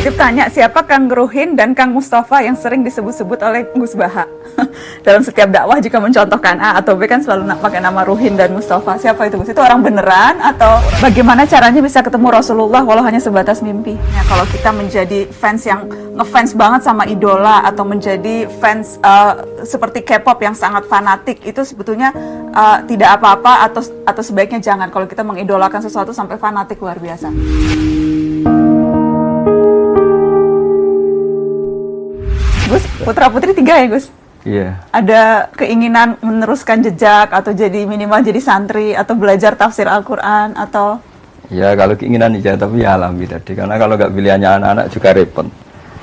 Titip tanya, siapa Kang Gruhin dan Kang Mustafa yang sering disebut-sebut oleh Gus Baha? Dalam setiap dakwah jika mencontohkan A atau B kan selalu pakai nama Ruhin dan Mustafa. Siapa itu Gus? Itu orang beneran atau bagaimana caranya bisa ketemu Rasulullah walau hanya sebatas mimpi? Nah, kalau kita menjadi fans yang ngefans banget sama idola atau menjadi fans seperti K-pop yang sangat fanatik, itu sebetulnya tidak apa-apa atau sebaiknya jangan kalau kita mengidolakan sesuatu sampai fanatik luar biasa. Gus, putra-putri 3 ya Gus? Iya. Ada keinginan meneruskan jejak atau jadi minimal jadi santri atau belajar tafsir Al-Quran atau? Ya kalau keinginan iya, tapi ya alami tadi. Karena kalau nggak pilihannya anak-anak juga repot.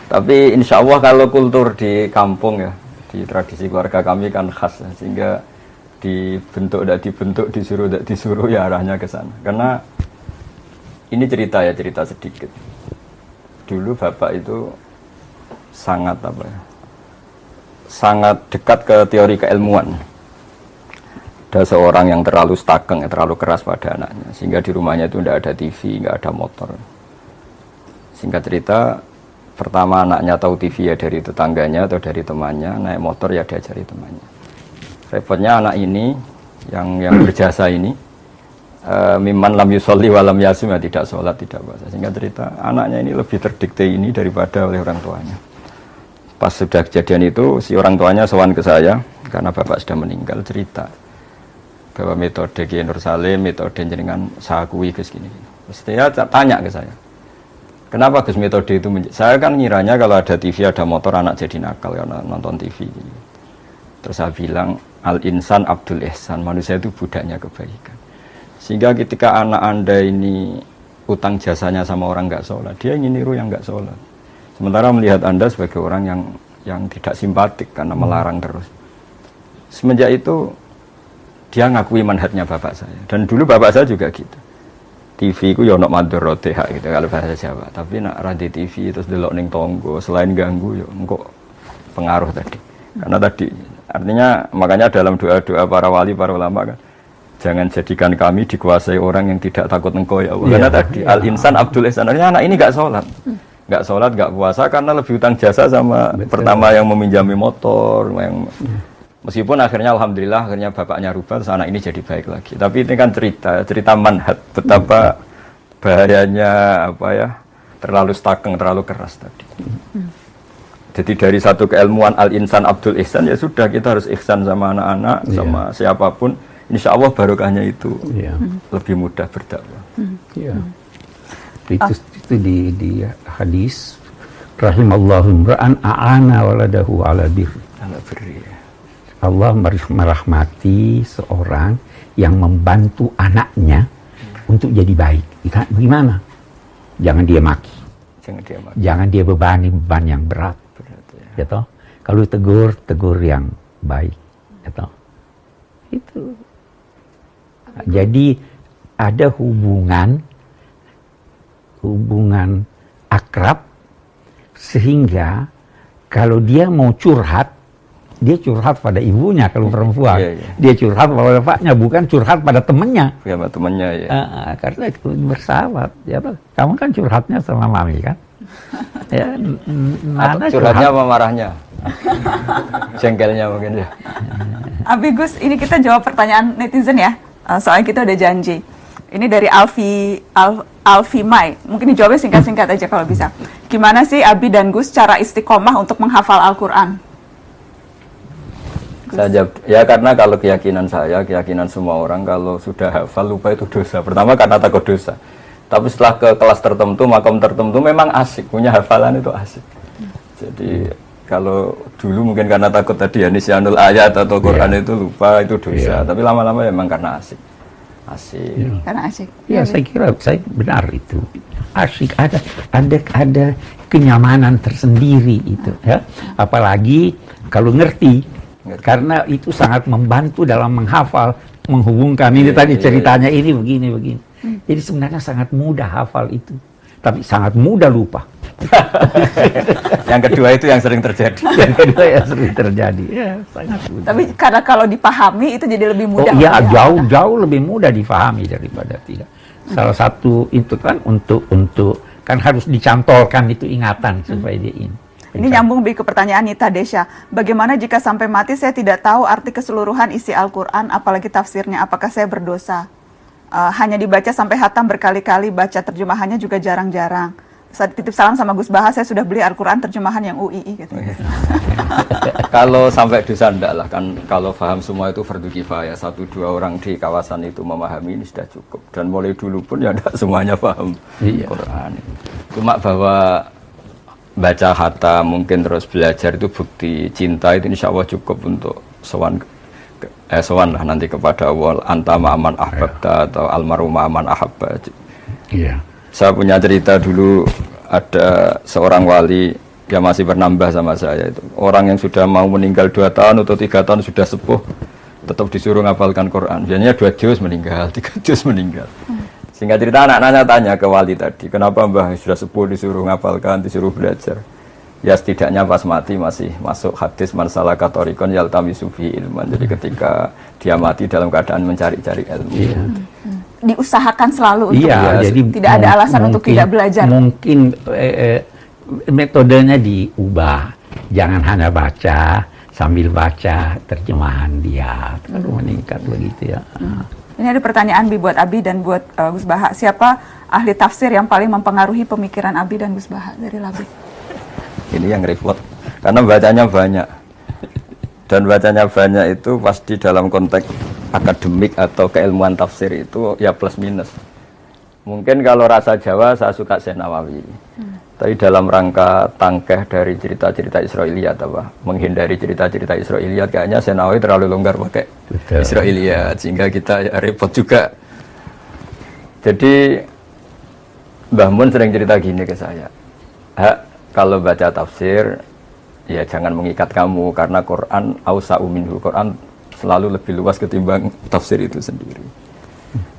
Tapi insya Allah kalau kultur di kampung ya, di tradisi keluarga kami kan khas ya, sehingga dibentuk tidak dibentuk, disuruh tidak disuruh ya arahnya ke sana. Karena ini cerita sedikit. Dulu bapak itu sangat dekat ke teori keilmuan. Ada seorang yang terlalu stakeng, terlalu keras pada anaknya, sehingga di rumahnya itu tidak ada TV, nggak ada motor. Singkat cerita, pertama anaknya tahu TV ya dari tetangganya atau dari temannya, naik motor ya diajari temannya. Repotnya anak ini yang berjasa ini, mimman lam yusolli walam yasum, ya tidak sholat, tidak puasa. Singkat cerita, anaknya ini lebih terdikte ini daripada oleh orang tuanya. Pas sudah kejadian itu, si orang tuanya sowan ke saya, karena bapak sudah meninggal, cerita bahwa metode Kiai Nur Salim, metode jenengan sakui Gus gini. Terus dia tanya ke saya, kenapa Gus metode itu? Saya kan ngiranya kalau ada TV, ada motor, anak jadi nakal karena nonton TV. Terus saya bilang, al-insan abdul ihsan, manusia itu budaknya kebaikan. Sehingga ketika anak anda ini utang jasanya sama orang nggak sholat, dia ingin niru yang nggak sholat. Sementara melihat anda sebagai orang yang tidak simpatik karena melarang terus. Semenjak itu dia ngakui manhajnya bapak saya. Dan dulu bapak saya juga gitu. TV ku ya ono madharote gitu kalau bahasa Jawa. Tapi nak radio TV terus delok ning tonggo, selain ganggu ya engko pengaruh tadi. Karena tadi artinya makanya dalam doa-doa para wali, para ulama kan, jangan jadikan kami dikuasai orang yang tidak takut engkau ya Allah. Karena tadi al-insan abdul ihsan, artinya anak ini nggak sholat, nggak puasa karena lebih utang jasa sama pertama yang meminjami motor, yang meskipun akhirnya alhamdulillah akhirnya bapaknya rubah, terus anak ini jadi baik lagi. Tapi ini kan cerita manhaj, betapa bahayanya terlalu stakeng, terlalu keras tadi. Jadi dari satu keilmuan al-insan abdul ihsan, ya sudah kita harus ihsan sama anak-anak, sama siapapun. Insya Allah barokahnya itu lebih mudah berdakwah. Itu di hadis rahimallahu ra'an a'ana waladahu ala birri. Allah merahmati seorang yang membantu anaknya untuk jadi baik. Gimana? Jangan dia maki. Jangan dia bebani beban yang berat. Ya toh? Kalau tegur yang baik. Ya toh? Itu. Jadi ada hubungan akrab sehingga kalau dia mau curhat, dia curhat pada ibunya kalau perempuan. Dia curhat pada bapaknya, bukan curhat pada temannya. Ya, pada temannya ya. Karena itu bersahabat. Ya, kamu kan curhatnya sama mami kan? Ya, Nana curhatnya apa marahnya? Jengkelnya mungkin ya. Abi Gus, ini kita jawab pertanyaan netizen ya. Soalnya kita udah janji. Ini dari Alfi Mai. Mungkin dijawabnya singkat-singkat aja kalau bisa. Gimana sih Abi dan Gus cara istiqomah untuk menghafal Al-Quran? Saya jawab, ya karena kalau keyakinan saya, keyakinan semua orang, kalau sudah hafal lupa itu dosa. Pertama karena takut dosa. Tapi setelah ke kelas tertentu, makom tertentu memang asik. Punya hafalan itu asik. Jadi kalau dulu mungkin karena takut tadi ya nisyanul ayat atau Quran itu lupa, itu dosa. Tapi lama-lama memang karena asik. Karena asik. Ya, saya kira saya benar itu. Asik, ada kenyamanan tersendiri itu ya. Apalagi kalau ngerti. Karena itu sangat membantu dalam menghafal, menghubungkan ini tadi ceritanya ini begini. Jadi sebenarnya sangat mudah hafal itu. Tapi sangat mudah lupa. Yang kedua itu yang sering terjadi. Ya, sangat mudah. Tapi karena kalau dipahami itu jadi lebih mudah. Oh iya, jauh lebih mudah dipahami daripada tidak. Salah satu itu kan untuk kan harus dicantolkan itu ingatan supaya dia ini. Ini nyambung ke pertanyaan Nita Desya. Bagaimana jika sampai mati saya tidak tahu arti keseluruhan isi Al-Quran, apalagi tafsirnya? Apakah saya berdosa? Hanya dibaca sampai hatam berkali-kali, baca terjemahannya juga jarang-jarang. Saat titip salam sama Gus Baha, saya sudah beli Al-Quran terjemahan yang UII. Gitu. Kalau sampai dosa enggak lah, kan kalau paham semua itu fardu kifayah. 1-2 orang di kawasan itu memahami ini sudah cukup. Dan mulai dulu pun ya enggak semuanya paham Quran. Cuma bahwa baca hatam mungkin terus belajar itu bukti cinta itu insya Allah cukup untuk sowan lah nanti kepada Allah, anta ma'aman ahbabta atau almaru ma'aman ahabba. Iya. Saya punya cerita dulu, ada seorang wali yang masih bernambah sama saya itu. Orang yang sudah mau meninggal 2 tahun atau 3 tahun sudah sepuh, tetap disuruh ngapalkan Quran. Biasanya 2 juz meninggal, 3 juz meninggal. Sehingga cerita anak-anaknya tanya ke wali tadi, kenapa mbah sudah sepuh disuruh ngapalkan, disuruh belajar? Ya setidaknya pas mati masih masuk hadis man salaka thariqan yaltamisu fihi ilman. Jadi ketika dia mati dalam keadaan mencari-cari ilmu. Iya. Diusahakan selalu untuk jadi tidak ada alasan untuk tidak belajar. Mungkin metodenya diubah. Jangan hanya baca, sambil baca terjemahan dia. Kalau meningkat begitu ya. Ini ada pertanyaan buat Abi dan buat Gus Baha. Siapa ahli tafsir yang paling mempengaruhi pemikiran Abi dan Gus Baha dari Labib? Ini yang repot, karena bacanya banyak. Dan bacanya banyak itu pasti dalam konteks akademik atau keilmuan tafsir itu ya plus minus. Mungkin kalau rasa Jawa saya suka Syekh Nawawi. Tapi dalam rangka tangkeh dari cerita-cerita Israiliyat apa, menghindari cerita-cerita Israiliyat, kayaknya Syekh Nawawi terlalu longgar pakai Israiliyat sehingga kita ya repot juga. Jadi Mbah Mun sering cerita gini ke saya. Kalau baca tafsir ya jangan mengikat kamu karena Quran ausa'u minhu, Quran selalu lebih luas ketimbang tafsir itu sendiri.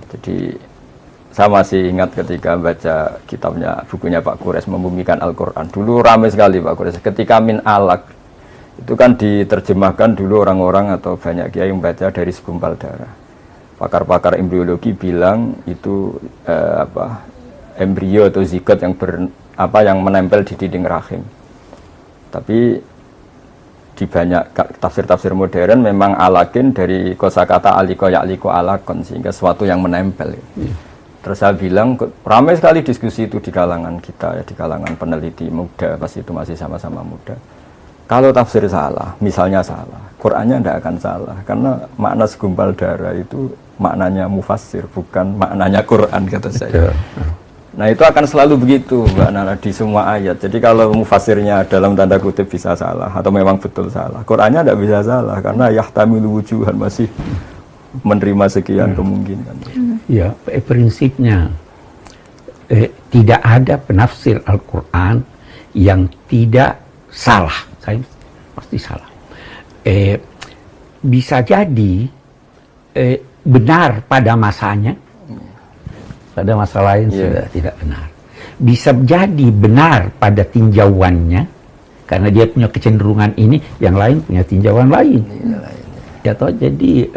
Jadi saya masih ingat ketika baca kitabnya, bukunya Pak Quraisy Membumikan Al-Quran. Dulu ramai sekali Pak Quraisy. Ketika min alaq, itu kan diterjemahkan dulu orang-orang atau banyak kiai membaca dari segumpal darah. Pakar-pakar embriologi bilang itu embrio atau zigot yang menempel di dinding rahim. Tapi di banyak tafsir-tafsir modern memang alakin dari kosakata aliko ya'liko alakon, sehingga sesuatu yang menempel. Terus saya bilang, ramai sekali diskusi itu di kalangan kita, ya, di kalangan peneliti muda, pas itu masih sama-sama muda. Kalau tafsir salah, misalnya salah, Qur'annya tidak akan salah, karena makna segumpal darah itu maknanya mufassir, bukan maknanya Qur'an, kata saya. Nah itu akan selalu begitu Mbak Nana di semua ayat. Jadi kalau mufassirnya dalam tanda kutip bisa salah, atau memang betul salah, Qur'annya tidak bisa salah, karena yahtamilu wujuhan, masih menerima sekian kemungkinan. Ya, prinsipnya tidak ada penafsir Al-Quran yang tidak salah. Saya pasti salah. Bisa jadi benar pada masanya, pada masa lain sudah tidak benar. Bisa jadi benar pada tinjauannya, karena dia punya kecenderungan ini, yang lain punya tinjauan lain. Ya toh, jadi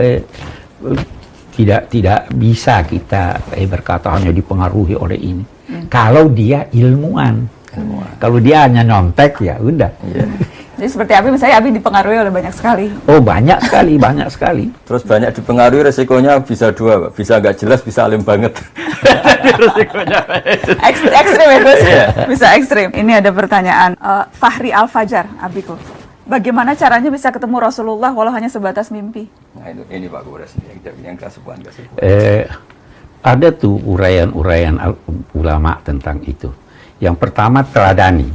tidak bisa kita berkata hanya dipengaruhi oleh ini. Kalau dia ilmuwan. Kalau dia hanya nyontek, ya udah. Jadi seperti Abi, misalnya Abi dipengaruhi oleh banyak sekali. Oh, banyak sekali. Terus banyak dipengaruhi, resikonya bisa dua, Pak. Bisa nggak jelas, bisa alim banget. Resikonya ekstrim itu sih. Bisa ekstrim. Ini ada pertanyaan Fahri Al-Fajar, Abiku. Bagaimana caranya bisa ketemu Rasulullah walau hanya sebatas mimpi? Nah ini Pak Gores yang kasuhan. Ada tuh uraian-uraian ulama tentang itu. Yang pertama, teladani.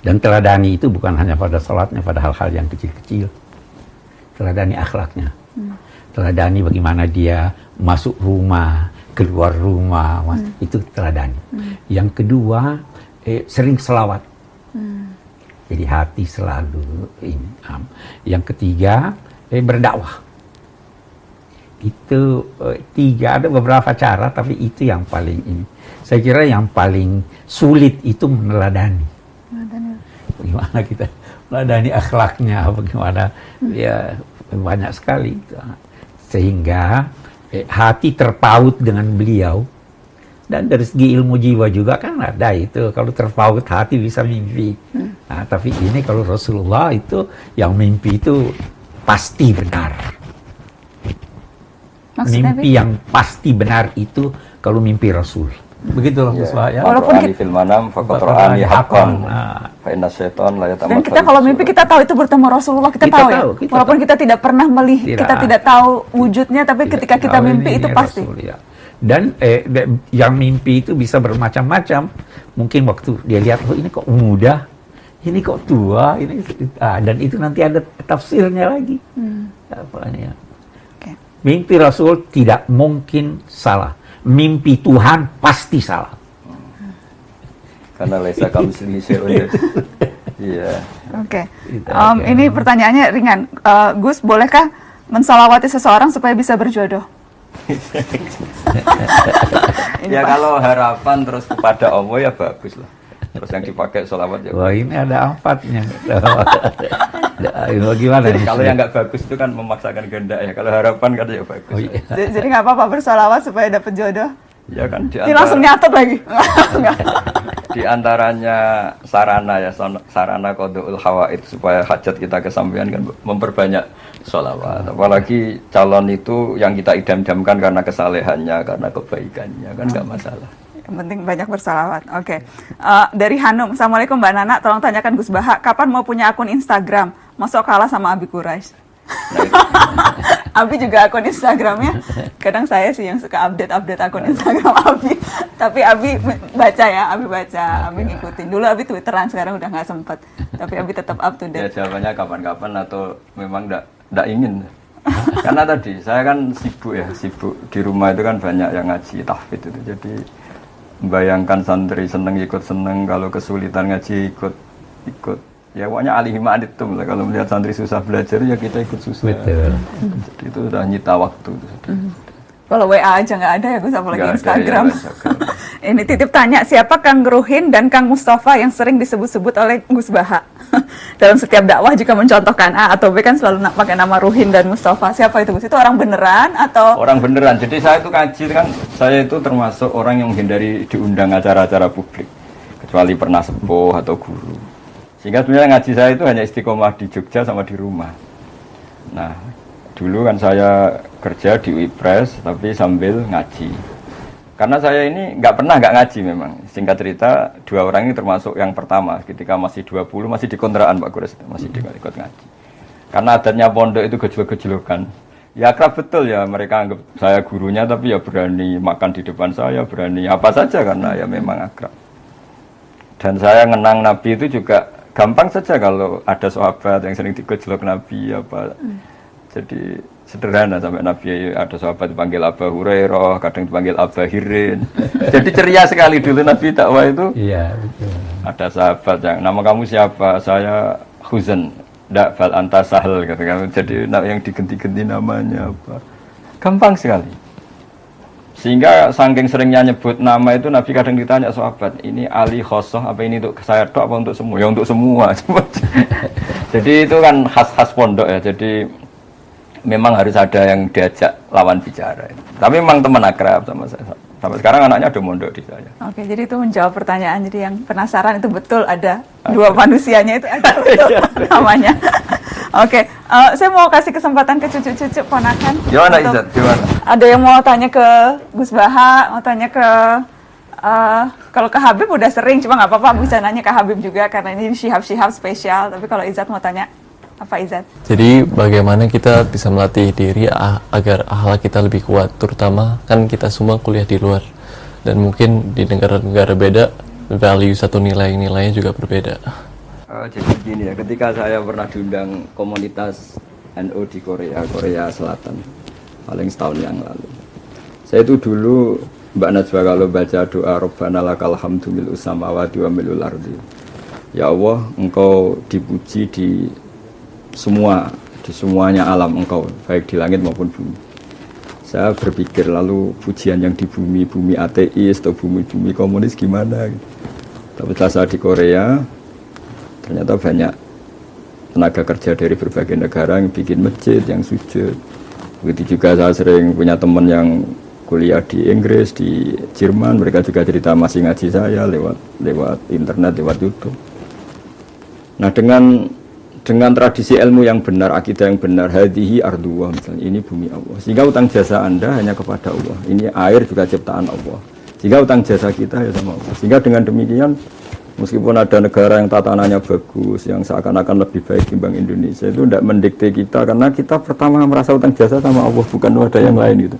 Dan teladani itu bukan hanya pada salatnya, pada hal-hal yang kecil-kecil. Teladani akhlaknya. Teladani bagaimana dia masuk rumah, keluar rumah, itu teladani. Yang kedua, sering selawat. Jadi hati selalu ini. Yang ketiga, berdakwah. Itu tiga, ada beberapa cara, tapi itu yang paling ini. Saya kira yang paling sulit itu meneladani. Bagaimana kita meneladani akhlaknya, bagaimana ya banyak sekali. Sehingga hati terpaut dengan beliau, Dan dari segi ilmu jiwa juga kan ada itu, kalau terpaut hati bisa mimpi. Nah, tapi ini kalau Rasulullah itu yang mimpi itu pasti benar. Maksudnya, Mimpi yang pasti benar itu kalau mimpi Rasul. Begitu loh Gus Wah, ya. Walaupun Qur'ani fil manam faqad ra'ani haqqan. Fa inna syaitan la yatamatsalu. dan kita kalau mimpi kita tahu itu bertemu Rasulullah, kita tahu ya. kita Walaupun tahu. kita tidak pernah melihat, kita tidak tahu wujudnya, tapi ketika kita tahu mimpi ini itu pasti. Rasul, ya. Dan yang mimpi itu bisa bermacam-macam. Mungkin waktu dia lihat, oh ini kok muda, ini kok tua, dan itu nanti ada tafsirnya lagi. Apanya? Oke. Mimpi Rasul tidak mungkin salah. Mimpi Tuhan pasti salah. Karena laisa kamitslihi syai'un. Iya. Oke. Ini pertanyaannya ringan. Gus, bolehkah mensalawati seseorang supaya bisa berjodoh? Ya kalau harapan terus kepada Allah ya bagus lah. Terus yang dipakai sholawat ya. Wah, ini ada 4-nya. Bagaimana nih? Kalau yang nggak bagus itu kan memaksakan kehendak ya. Kalau harapan kan ya bagus. Oh, iya. Jadi nggak apa-apa bersalawat supaya dapat jodoh? Ya kan Ini langsung nyatet lagi. Enggak. di antaranya sarana ya, sarana qadul hawaid supaya hajat kita kesampaian kan memperbanyak sholawat. Apalagi calon itu yang kita idam-idamkan karena kesalehannya, karena kebaikannya kan nggak masalah. Yang penting banyak bersalawat. Oke. Dari Hanum, Assalamualaikum Mbak Nana, tolong tanyakan Gus Baha, kapan mau punya akun Instagram? Masuk kalah sama Abi Quraisy. Nah, itu. Abi juga akun Instagramnya. Kadang saya sih yang suka update akun Instagram Abi. Tapi Abi baca ya, Abi baca, Abi ngikutin. Dulu Abi Twitteran, sekarang udah nggak sempet. Tapi Abi tetap up to Ya date. jawabannya kapan-kapan atau memang nggak ingin. Karena tadi saya kan sibuk di rumah itu kan banyak yang ngaji tahfidz itu. Jadi membayangkan santri seneng ikut seneng, kalau kesulitan ngaji ikut. Ya pokoknya alihima anitum lah, kalau melihat santri susah belajar ya kita ikut susah. Betul. Jadi itu udah nyita waktu. Kalau WA aja nggak ada ya Gus, apalagi Nggak ada, Instagram. ya, Instagram. Ini titip tanya, siapa Kang Ruhin dan Kang Mustafa yang sering disebut-sebut oleh Gus Baha? Dalam setiap dakwah jika mencontohkan A atau B kan selalu pakai nama Ruhin dan Mustafa. Siapa itu Gus? Itu orang beneran atau? Orang beneran. Jadi saya itu ngaji kan, saya itu termasuk orang yang menghindari diundang acara-acara publik, kecuali pernah sepuh atau guru. Sehingga sebenarnya ngaji saya itu hanya istiqomah di Jogja sama di rumah. Nah, dulu kan saya kerja di Wipres tapi sambil ngaji. Karena saya ini nggak ngaji memang. Singkat cerita, 2 orang ini termasuk yang pertama. Ketika masih 20, masih di kontrakan Pak Gures, masih ikut ngaji. Karena adatnya pondok itu gejlok-gejlokan. Ya akrab betul ya, mereka anggap saya gurunya tapi ya berani makan di depan saya, berani apa saja karena ya memang akrab. Dan saya ngenang Nabi itu juga gampang saja kalau ada sahabat yang sering digojlok Nabi apa. Jadi sederhana, sampai Nabi ada sahabat dipanggil Abu Hurairah, kadang dipanggil Abu Hirin. Jadi ceria sekali dulu Nabi dakwah itu. Iya, betul. Ada sahabat yang, nama kamu siapa? Saya Huzan. Ndak, bal anta sahal gitu kan. Jadi yang diganti-ganti namanya apa. Gampang sekali. Sehingga saking seringnya nyebut nama itu Nabi kadang ditanya sahabat, ini Ali khosoh apa ini untuk saya tok apa untuk semua? Ya untuk semua. Jadi itu kan khas-khas pondok ya. Jadi memang harus ada yang diajak lawan bicara. Tapi memang teman akrab sama saya. Sampai sekarang anaknya ada mondok di saya. Oke, jadi itu menjawab pertanyaan. Jadi yang penasaran itu betul ada 2 manusianya itu ada betul namanya. Oke, saya mau kasih kesempatan ke cucu-cucu ponakan. Gimana Izzat? Gimana? Ada yang mau tanya ke Gus Baha, mau tanya ke kalau ke Habib udah sering, cuma nggak apa-apa bisa nanya ke Habib juga karena ini Syihab spesial. Tapi kalau Izzat mau tanya apa Izzat? Jadi bagaimana kita bisa melatih diri agar akhlak kita lebih kuat, terutama kan kita semua kuliah di luar dan mungkin di negara-negara beda value atau nilai-nilainya juga berbeda. Jadi begini ya, ketika saya pernah diundang komunitas NU di Korea Selatan, paling setahun yang lalu. Saya itu dulu Mbak Najwa kalau baca doa Rabbana lakal hamdu mil'us samawati wa mil'ul ardi. Ya Allah, Engkau dipuji di semuanya alam Engkau, baik di langit maupun bumi. Saya berpikir lalu pujian yang di bumi ateis atau bumi komunis gimana gitu. Tapi setelah saya di Korea, ternyata banyak tenaga kerja dari berbagai negara yang bikin masjid, yang sujud. Begitu juga saya sering punya teman yang kuliah di Inggris, di Jerman, mereka juga cerita masih ngaji saya lewat internet, lewat YouTube. Nah, dengan tradisi ilmu yang benar, akidah yang benar, hadhihi ardullah, misalnya ini bumi Allah. Sehingga utang jasa Anda hanya kepada Allah. Ini air juga ciptaan Allah. Sehingga utang jasa kita ya sama Allah. Sehingga dengan demikian, meskipun ada negara yang tatanannya bagus, yang seakan-akan lebih baik dibanding Indonesia, itu tidak mendikte kita, karena kita pertama merasa utang jasa sama Allah, bukan ada yang lain gitu.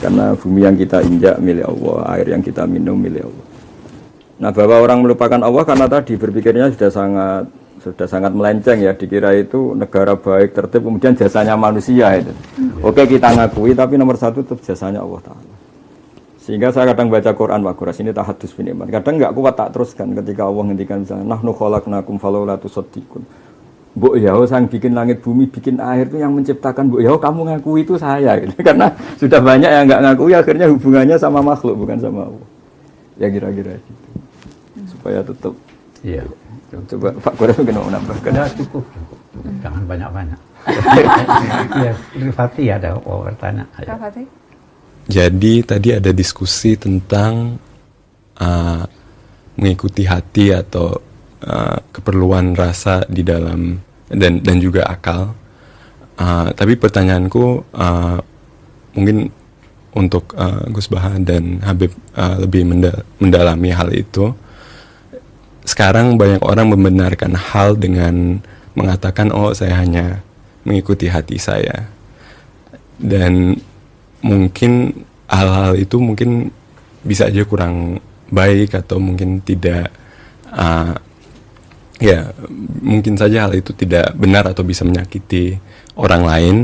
Karena bumi yang kita injak milik Allah, air yang kita minum milik Allah. Nah, bahwa orang melupakan Allah karena tadi berpikirnya sudah sangat melenceng ya, dikira itu negara baik, tertib, kemudian jasanya manusia itu. Oke, kita ngakui, tapi nomor satu tetap jasanya Allah Ta'ala. Sehingga saya kadang baca Quran, Pak Quras, ini tahadus bin iman. Kadang nggak kuat tak teruskan ketika Allah ngendikan misalnya, nahnu khalaqnakum falaula tusaddiqun. Mbok Yahoo sang bikin langit bumi, bikin air itu yang menciptakan Mbok Yahoo, kamu ngakui itu saya gitu. Karena sudah banyak yang nggak ngakui, akhirnya hubungannya sama makhluk bukan sama Allah. Ya kira-kira gitu. Supaya tetap. Iya. Coba Pak Quras mungkin mau nambahkan. Ya, cukup. Jangan banyak-banyak. Ya, Rifati ada bertanya. Kak Fatih? Jadi tadi ada diskusi tentang mengikuti hati atau keperluan rasa di dalam dan juga akal. Tapi pertanyaanku mungkin untuk Gus Baha dan Habib lebih mendalami hal itu. Sekarang banyak orang membenarkan hal dengan mengatakan, oh saya hanya mengikuti hati saya. Dan mungkin hal-hal itu mungkin bisa aja kurang baik atau mungkin tidak, ya mungkin saja hal itu tidak benar atau bisa menyakiti orang lain.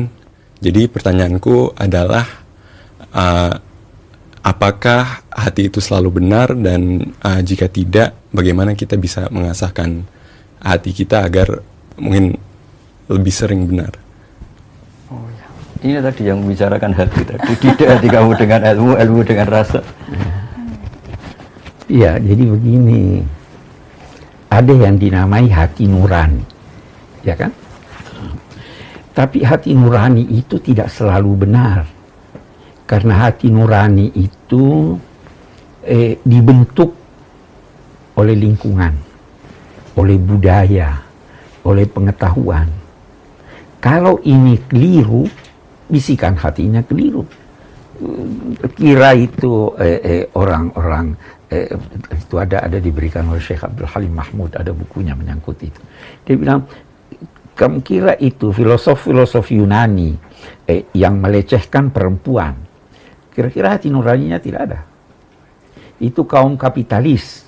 Jadi pertanyaanku adalah, apakah hati itu selalu benar, dan jika tidak, bagaimana kita bisa mengasahkan hati kita agar mungkin lebih sering benar? Ini tadi yang membicarakan hati tadi, tidak hati kamu dengan ilmu dengan rasa. Iya, jadi begini. Ada yang dinamai hati nurani, ya kan? Tapi hati nurani itu tidak selalu benar. Karena hati nurani itu dibentuk oleh lingkungan, oleh budaya, oleh pengetahuan. Kalau ini keliru, bisikan hatinya keliru. Kira itu orang-orang itu ada diberikan oleh Syekh Abdul Halim Mahmud, ada bukunya menyangkut itu. Dia bilang, kamu kira itu filosof Yunani yang melecehkan perempuan, kira-kira hati nuraninya tidak ada. Itu kaum kapitalis.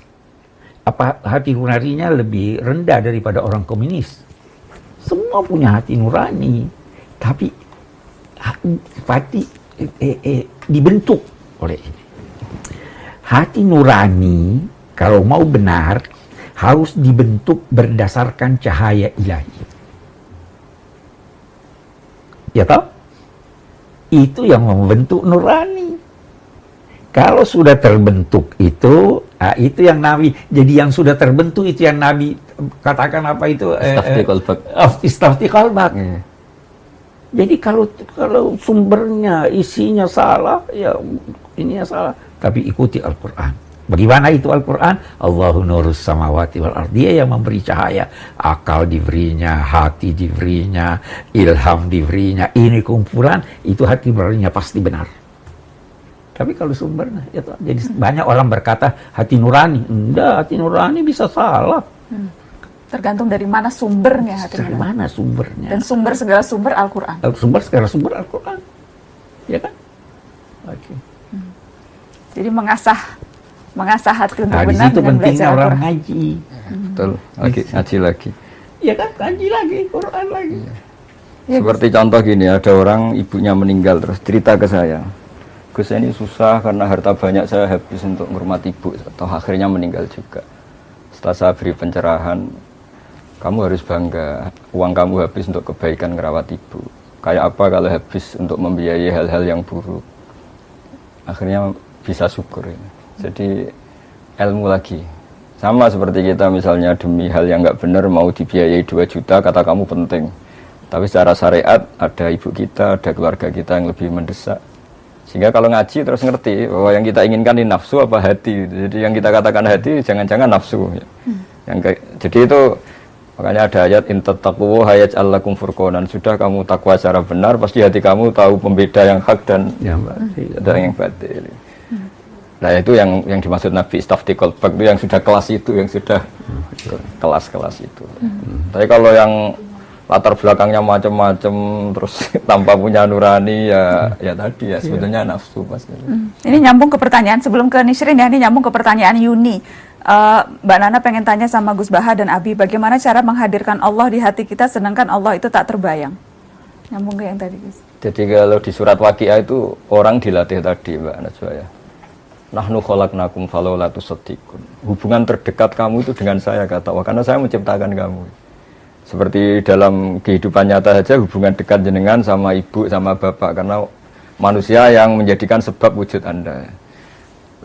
Apa hati nuraninya lebih rendah daripada orang komunis? Semua punya hati nurani, tapi hati dibentuk oleh ini. Hati nurani kalau mau benar harus dibentuk berdasarkan cahaya ilahi. Ya toh? Itu yang membentuk nurani. Kalau sudah terbentuk itu yang Nabi. Jadi yang sudah terbentuk itu yang Nabi katakan apa itu? Istafti qalbak. Jadi kalau sumbernya, isinya salah, ya ininya salah. Tapi ikuti Al-Quran. Bagaimana itu Al-Quran? Allahu nurus samawati wal ardh. Dia yang memberi cahaya. Akal diberinya, hati diberinya, ilham diberinya. Ini kumpulan, itu hati nuraninya pasti benar. Tapi kalau sumbernya, ya, jadi banyak orang berkata hati nurani. Enggak, hati nurani bisa salah. Tergantung dari mana sumbernya hati nurani. Dari mana sumbernya? Dan segala sumber Al-Quran. Segala sumber Al-Quran. Ya kan? Oke. Jadi mengasah hati untuk Nah, di benar situ dengan pentingnya belajar orang Al-Quran. ngaji. Betul, ngaji lagi. Ya kan, ngaji lagi, Quran lagi. Ya, Seperti contoh gini, ada orang ibunya meninggal terus cerita ke saya, Gus, ini susah karena harta banyak saya habis untuk menghormati ibu, atau akhirnya meninggal juga. Setelah saya beri pencerahan, kamu harus bangga, uang kamu habis untuk kebaikan ngerawat ibu. Kayak apa kalau habis untuk membiayai hal-hal yang buruk? Akhirnya bisa syukur. Jadi ilmu lagi. Sama seperti kita misalnya demi hal yang nggak benar mau dibiayai 2 juta, kata kamu penting. Tapi secara syariat ada ibu kita, ada keluarga kita yang lebih mendesak. Sehingga kalau ngaji terus ngerti bahwa yang kita inginkan ini nafsu apa hati gitu. Jadi yang kita katakan hati jangan-jangan nafsu ya. Jadi itu makanya ada ayat intattaqu hayaj'al lakum furqanan. Sudah kamu takwa secara benar pasti hati kamu tahu pembeda yang hak dan yang batil. Nah itu yang dimaksud Nabi istaftiqul bak itu yang sudah kelas itu, yang sudah kelas-kelas itu. Tapi kalau yang latar belakangnya macam-macam terus tanpa punya nurani ya tadi ya sebetulnya nafsu pasti. Ini nyambung ke pertanyaan sebelum ke Nishrin ya, ini nyambung ke pertanyaan Yuni. Mbak Nana pengen tanya sama Gus Baha dan Abi, bagaimana cara menghadirkan Allah di hati kita sedangkan Allah itu tak terbayang? Nyambung ke yang tadi Gus. Jadi kalau di surat Waqiah itu orang dilatih tadi Mbak Najwa ya. Nahnu khalaqnakum falaula tusaddiqun. Hubungan terdekat kamu itu dengan saya kata Allah, karena saya menciptakan kamu. Seperti dalam kehidupan nyata saja hubungan dekat jenengan sama ibu sama bapak karena manusia yang menjadikan sebab wujud Anda.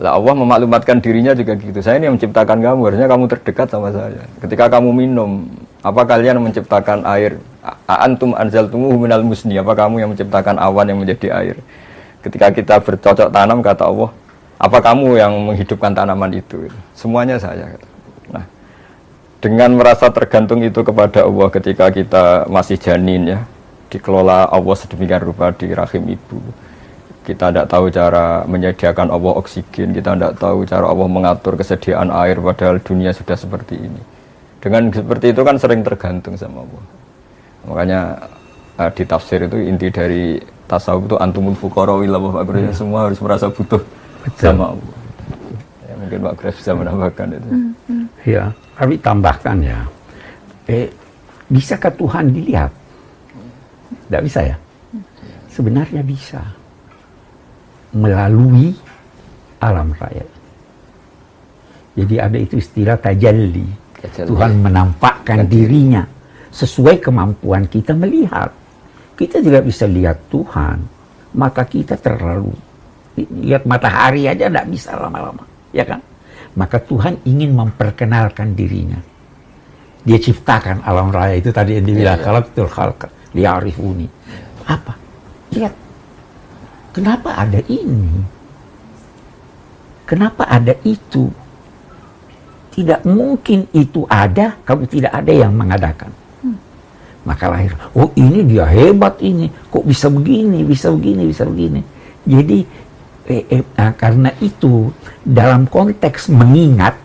Lah Allah memaklumatkan dirinya juga gitu. Saya ini yang menciptakan kamu, harusnya kamu terdekat sama saya. Ketika kamu minum, apa kalian menciptakan air? Antum anzaltumuhu minal musni, apa kamu yang menciptakan awan yang menjadi air? Ketika kita bercocok tanam kata Allah, apa kamu yang menghidupkan tanaman itu? Semuanya saya. Nah, dengan merasa tergantung itu kepada Allah ketika kita masih janin ya, dikelola Allah sedemikian rupa di rahim ibu. Kita tidak tahu cara menyediakan Allah oksigen, kita tidak tahu cara Allah mengatur kesediaan air padahal dunia sudah seperti ini. Dengan seperti itu kan sering tergantung sama Allah. Makanya di tafsir itu inti dari tasawuf itu antumul fuqara ila wa faqir, semua harus merasa butuh sama Allah. Ya, mungkin Pak Graf bisa menambahkan itu. Ya, tapi tambahkan ya. Bisakah Tuhan dilihat? Tidak bisa ya? Sebenarnya bisa. Melalui alam raya. Jadi ada itu istilah tajalli. Tuhan menampakkan dirinya sesuai kemampuan kita melihat. Kita tidak bisa lihat Tuhan, maka kita terlalu lihat matahari aja tidak bisa lama-lama, ya kan? Maka Tuhan ingin memperkenalkan dirinya. Dia ciptakan alam raya itu tadi yang dibilang khalaqtul khalqa liya'rifuni. Apa? Lihat. Kenapa ada ini? Kenapa ada itu? Tidak mungkin itu ada kalau tidak ada yang mengadakan. Maka lahir, oh ini dia hebat ini, kok bisa begini, bisa begini, bisa begini. Jadi karena itu dalam konteks mengingat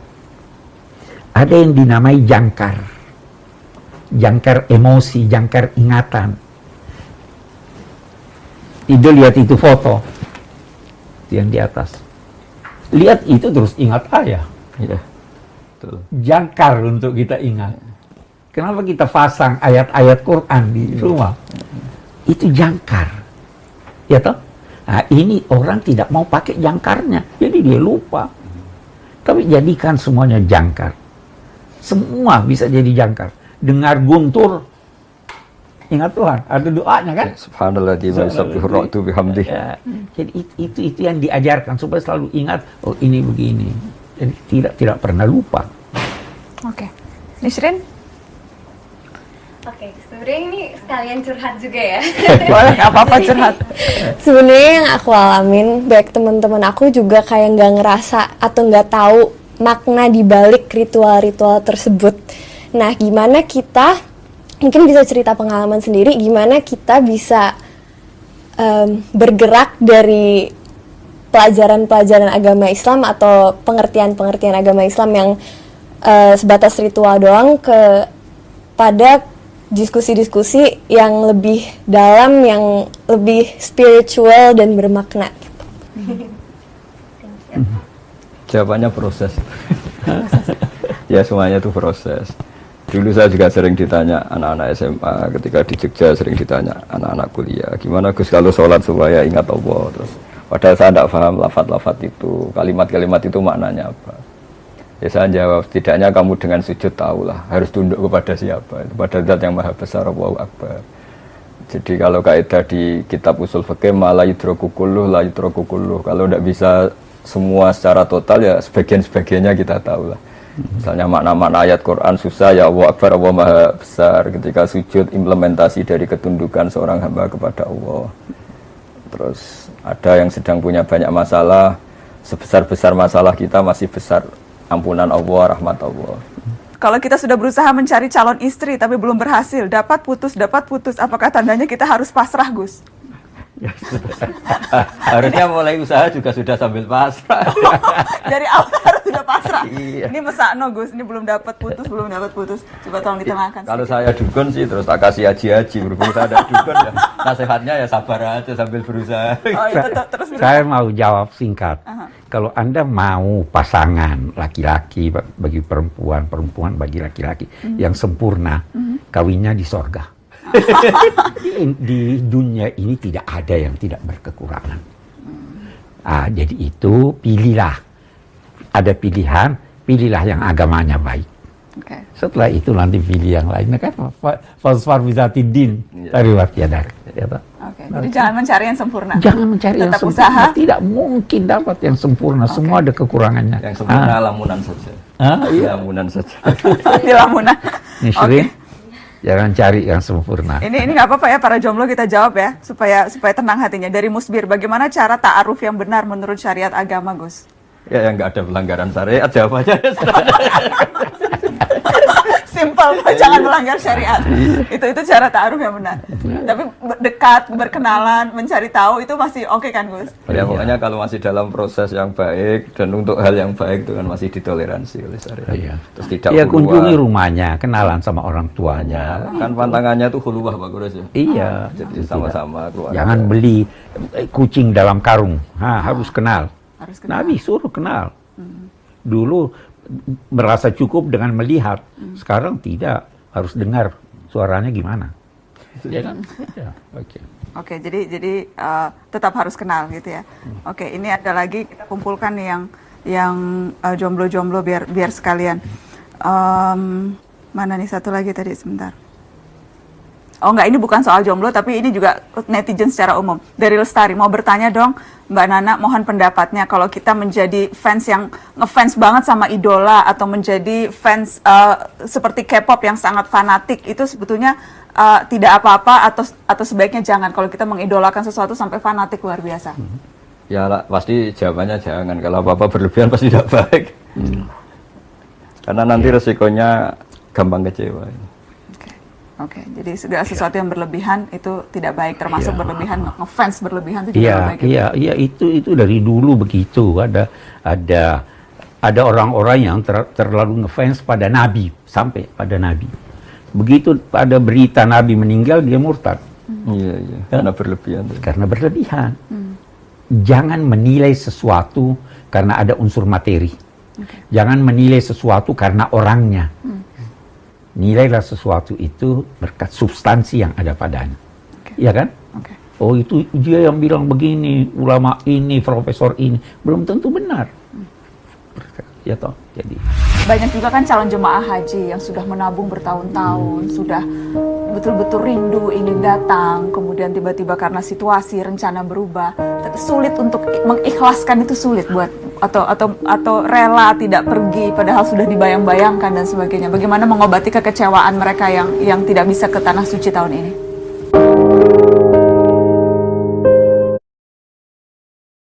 ada yang dinamai jangkar emosi, jangkar ingatan. Itu lihat itu foto itu yang di atas, lihat itu terus ingat ayah ya. Jangkar untuk kita ingat. Kenapa kita pasang ayat-ayat Quran di rumah? Itu jangkar ya toh. Nah, ini orang tidak mau pakai jangkarnya, jadi dia lupa. Tapi jadikan semuanya jangkar. Semua bisa jadi jangkar. Dengar guntur, ingat Tuhan, ada doanya kan? Subhanallah di yusabbihu ra'du bihamdih. Ya, jadi itu yang diajarkan supaya selalu ingat, oh ini begini. Jadi tidak pernah lupa. Oke. Nishrin? Oke, sebenarnya ini sekalian curhat juga ya. Boleh, nggak apa-apa curhat. Sebenarnya yang aku alamin, baik teman-teman aku juga kayak nggak ngerasa atau nggak tahu makna di balik ritual-ritual tersebut. Nah, gimana kita, mungkin bisa cerita pengalaman sendiri, gimana kita bisa bergerak dari pelajaran-pelajaran agama Islam atau pengertian-pengertian agama Islam yang sebatas ritual doang pada diskusi-diskusi yang lebih dalam, yang lebih spiritual dan bermakna gitu. Jawabannya proses. Ya semuanya itu proses. Dulu saya juga sering ditanya anak-anak SMA, ketika di Jogja sering ditanya anak-anak kuliah, gimana Gus kalau sholat supaya ingat Allah? Terus padahal saya tidak paham lafaz-lafaz itu, kalimat-kalimat itu maknanya apa. Ya saya jawab, setidaknya kamu dengan sujud tahulah harus tunduk kepada siapa, kepada Zat yang Maha Besar, Allahu Akbar. Jadi kalau kaidah di kitab usul fikih la yudraku kulluh la yudraku kulluh, kalau tidak bisa semua secara total ya sebagian-sebagiannya kita tahulah. Misalnya makna-makna ayat Quran susah, ya Allah Akbar, Allah Maha Besar. Ketika sujud implementasi dari ketundukan seorang hamba kepada Allah. Terus Ada yang sedang punya banyak masalah, sebesar-besar masalah kita masih besar ampunan Allah, rahmat Allah. Kalau kita sudah berusaha mencari calon istri tapi belum berhasil, dapat putus, apakah tandanya kita harus pasrah, Gus? Harusnya mulai usaha juga sudah sambil pasrah. Dari awal harus sudah pasrah. Iya. Ini mesakno, Gus, ini belum dapat putus. Coba tolong ditengahkan. Kalau saya dukun sih terus tak kasih haji-haji, berhubung saya ada dukun ya. Nasihatnya ya sabar aja sambil berusaha. Oh, itu terus Saya mau jawab singkat. Kalau Anda mau pasangan laki-laki bagi perempuan, perempuan bagi laki-laki yang sempurna, kawinnya di sorga. Di dunia ini tidak ada yang tidak berkekurangan. Jadi itu pilihlah. Ada pilihan, pilihlah yang agamanya baik. Oke. Setelah itu nanti pilih yang lainnya kan fasfar bizatidin tariwat yadar. Oke. Jadi jangan mencari yang sempurna. Jangan mencari yang Tetap sempurna. usaha. Tidak mungkin dapat yang sempurna. Semua ada kekurangannya. Yang sempurna lamunan saja. Iya. Lamunan saja. Di lamunan. Nisrin, jangan cari yang sempurna. Ini nggak apa-apa ya para jomblo, kita jawab ya supaya tenang hatinya. Dari Musbir, bagaimana cara ta'aruf yang benar menurut syariat agama, Gus? Ya yang nggak ada pelanggaran syariat jawabannya. Simpel, jangan melanggar syariat. Itu cara ta'aruf yang benar. Tapi dekat, berkenalan, mencari tahu itu masih oke kan, Gus? Ya pokoknya kalau masih dalam proses yang baik dan untuk hal yang baik itu kan masih ditoleransi oleh syariat. Iya. Terus tidak Ya huluwah. kunjungi rumahnya, kenalan sama orang tuanya. Kan pantangannya tuh huluwah Pak Gores ya. Iya. Jadi sama-sama keluarga. Jangan beli kucing dalam karung. Harus kenal. Harus kenal. Nabi suruh kenal. Dulu merasa cukup dengan melihat. Sekarang tidak. Harus dengar suaranya gimana. Ya kan? Ya, oke. Oke, jadi tetap harus kenal gitu ya. Oke, ini ada lagi kita kumpulkan nih yang jomblo-jomblo biar sekalian. Mana nih satu lagi tadi sebentar. Oh enggak, ini bukan soal jomblo tapi ini juga netizen secara umum. Dari Lestari mau bertanya dong, Mbak Nana, mohon pendapatnya kalau kita menjadi fans yang ngefans banget sama idola atau menjadi fans seperti K-pop yang sangat fanatik, itu sebetulnya tidak apa-apa atau sebaiknya jangan kalau kita mengidolakan sesuatu sampai fanatik luar biasa. Ya pasti jawabannya jangan. Kalau apa-apa berlebihan pasti tidak baik. Karena nanti resikonya gampang kecewa. Oke, jadi segala sesuatu yang berlebihan itu tidak baik, termasuk berlebihan, ngefans berlebihan itu juga tidak baik. Iya, itu dari dulu begitu. Ada orang-orang yang terlalu ngefans pada Nabi, sampai pada Nabi. Begitu ada berita Nabi meninggal, dia murtad. Iya, karena berlebihan. Karena berlebihan. Jangan menilai sesuatu karena ada unsur materi. Jangan menilai sesuatu karena orangnya. Nilailah sesuatu itu berkat substansi yang ada padanya. Iya kan? Oh itu dia yang bilang begini, ulama ini, profesor ini, belum tentu benar. Ya toh, jadi. Banyak juga kan calon jemaah haji yang sudah menabung bertahun-tahun, sudah betul-betul rindu ingin datang, kemudian tiba-tiba karena situasi rencana berubah, sulit untuk mengikhlaskan, itu sulit buat atau rela tidak pergi padahal sudah dibayang-bayangkan dan sebagainya. Bagaimana mengobati kekecewaan mereka yang tidak bisa ke tanah suci tahun ini?